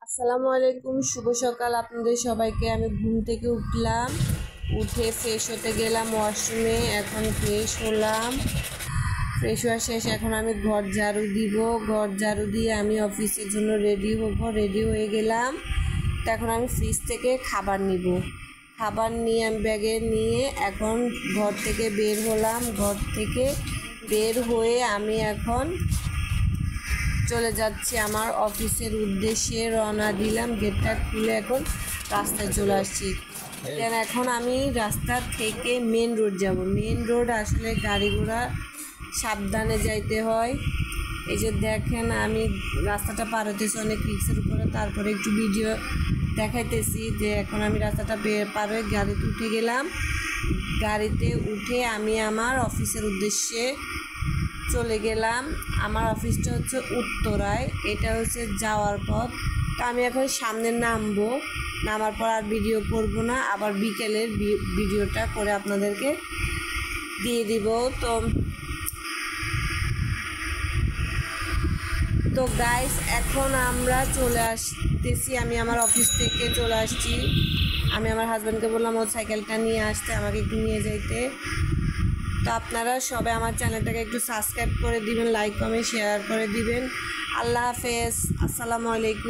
আসসালামু আলাইকুম, শুভ সকাল আপনাদের সবাইকে। আমি ঘুম থেকে উঠলাম, উঠে ফ্রেশ হতে গেলাম ওয়াশরুমে। এখন ফ্রেশ হলাম, ফ্রেশ হওয়া শেষ। এখন আমি ঘর ঝাড়ু দিব, ঘর ঝাড়ু দিয়ে আমি অফিসের জন্য রেডি হব। রেডি হয়ে গেলাম, তো এখন আমি ফ্রিজ থেকে খাবার নিব। খাবার নিয়ে আমি ব্যাগে নিয়ে এখন ঘর থেকে বের হলাম। ঘর থেকে বের হয়ে আমি এখন চলে যাচ্ছি আমার অফিসের উদ্দেশ্যে। রওনা দিলাম, গেটটা খুলে এখন রাস্তায় চলে আসছি। কেন এখন আমি রাস্তা থেকে মেন রোড যাব। মেন রোড আসলে গাড়ি ঘোড়া সাবধানে যাইতে হয়। এই যে দেখেন আমি রাস্তাটা পার হতেছি অনেক রিক্সের উপরে, তারপরে একটু ভিডিও দেখাইতেছি যে এখন আমি রাস্তাটা পার হয়ে গাড়িতে উঠে গেলাম। গাড়িতে উঠে আমি আমার অফিসের উদ্দেশ্যে চলে গেলাম। আমার অফিসটা হচ্ছে উত্তরায়, এটা হচ্ছে যাওয়ার পথ। তো আমি এখন সামনে নামবো, নামার পর আর ভিডিও করব না, আবার বিকেলের ভিডিওটা করে আপনাদেরকে দিয়ে দিব। তো গাইস, এখন আমরা চলে আসতেছি। আমি আমার অফিস থেকে চলে আসছি। আমি আমার হাজব্যান্ডকে বললাম ওর সাইকেলটা নিয়ে আসতে, আমাকে একটু নিয়ে যাইতে। তো আপনারা সবাই আমার চ্যানেলটাকে একটু সাবস্ক্রাইব করে দিবেন, লাইক কমেন্ট শেয়ার করে দিবেন। আল্লাহ হাফেজ, আসসালামু আলাইকুম।